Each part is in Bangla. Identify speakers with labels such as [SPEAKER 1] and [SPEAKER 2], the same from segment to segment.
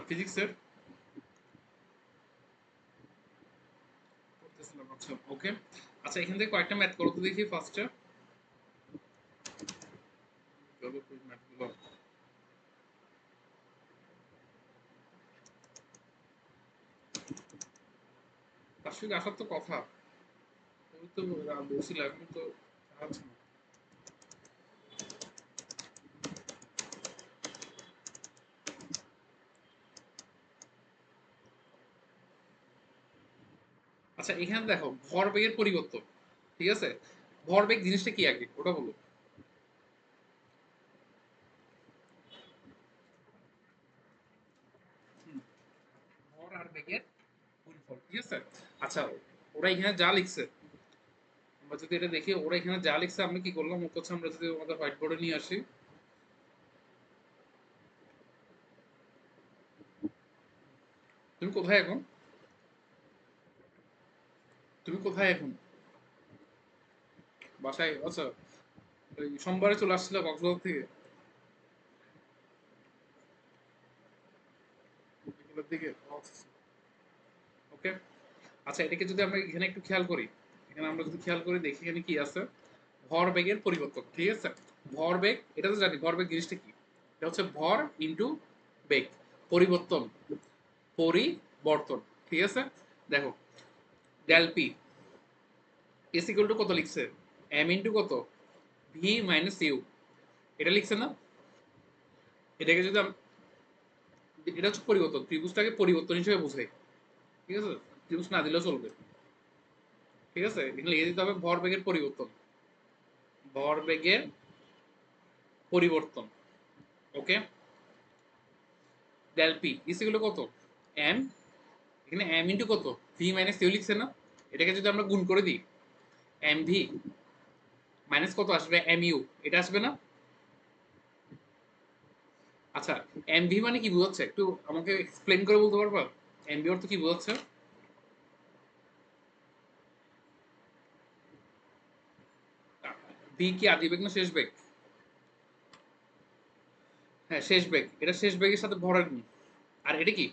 [SPEAKER 1] ফিজিক্সের করতেছিলাম। আচ্ছা ওকে। আচ্ছা এখান থেকে কয়েকটা ম্যাথ করো তো দেখি ফার্স্টে। চলো কোই ম্যাথগুলো তার সঙ্গে আসার তো কথা। ওই তো বলছিল এখন তো আচ্ছা। আচ্ছা এখানে দেখো ভরবেগের পরিবর্তন, ঠিক আছে? ভরবেগ জিনিসটা কি আগে ওটা বলো। হুম, ভর আর বেগের গুণফল, ঠিক আছে? আচ্ছা ওরা এখানে যা লিখছে, আমরা যদি এটা দেখি ওরা এখানে যা লিখছে আমরা কি করলাম হচ্ছে আমরা যদি আমাদের হোয়াইট বোর্ডে নিয়ে আসি। তুমি কোথায় এখন? তুমি কোথায় এখন? বাসায়? আচ্ছা ওই সোমবারে চলে আসছিল কক্সবাজার থেকে বিকেলের দিকে। ওকে। আচ্ছা এটাকে যদি আমরা এখানে একটু খেয়াল করি, এখানে আমরা যদি খেয়াল করি দেখি এখানে কি আছে। ভরবেগের পরিবর্তন, ঠিক আছে? ভরবেগ এটা তো জানি, ভরবেগ জিনিসটা কি? এটা হচ্ছে ভর ইনটু বেগ, পরিবর্তন, পরিবর্তন, ঠিক আছে? দেখো del P is equal to কত লিখছে? এম ইনটু কত? ভি মাইনাস ইউ, এটা লিখছে না? এটাকে যদি এটা হচ্ছে পরিবর্তন, ত্রিভুজটাকে পরিবর্তন হিসেবে বোঝাই, ঠিক আছে? ত্রিভুজ না দিলেও চলবে, ঠিক আছে? এখানে লিখে দিতে হবে ভরবেগের পরিবর্তন, ভরবেগের পরিবর্তন। Okay. Del P is equal to কত? এম, এখানে এম ইনটু কত? ভি মাইনাস ইউ লিখছে না? এটাকে যদি আমরা গুণ করে দিই, এম ভি মাইনাস কত আসবে? এম ইউ, এটা আসবে না? আচ্ছা এম ভি মানে কি বোঝাচ্ছে একটু আমাকে এক্সপ্লেন করে বলতে পারবা? এম ভি অর্থ কি বোঝাচ্ছে? ভি কি আদি বেগ না শেষ বেগ? হ্যাঁ শেষ বেগ, এটা শেষ বেগের সাথে ভরের গুণ। আর এটা কি?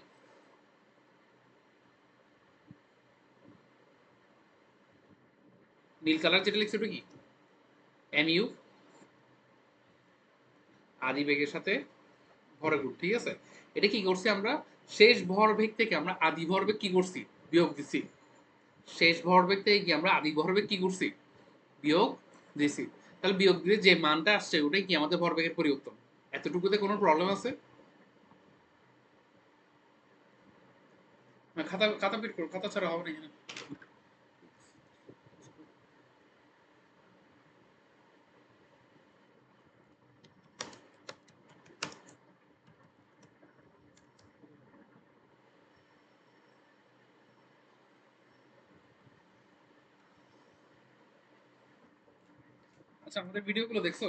[SPEAKER 1] নীল কালার যেটা লিখছে ওটা কি? এম ইউ, আদি বেগের সাথে ভরের গুণ, ঠিক আছে? এটা কি করছি আমরা? শেষ ভরবেগ থেকে আমরা আদি ভরবেগ কি করছি? বিয়োগ দিছি। শেষ ভরবেগ থেকে কি আমরা আদি ভরবেগ কি করছি? বিয়োগ দিছি। তাহলে বিয়োগ দিলে যে মানটা আসছে ওটাই কি আমাদের ভরবেগের পরিবর্তন। এতটুকুতে কোনো প্রবলেম আছে? না, খাতা খাতা বের করো, খাতা ছাড়া হবে না এখানে। আচ্ছা আমাদের ভিডিওগুলো দেখছো?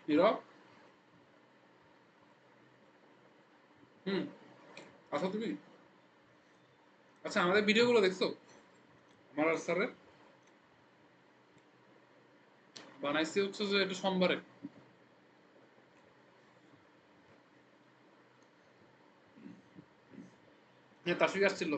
[SPEAKER 1] নীরব? হুম। আচ্ছা তুমি, আচ্ছা আমাদের ভিডিওগুলো দেখছো? আমার আর স্যারের বানাইছি হচ্ছে যে এটা সোমবারে। হ্যাঁ তাসফিক আসছিল।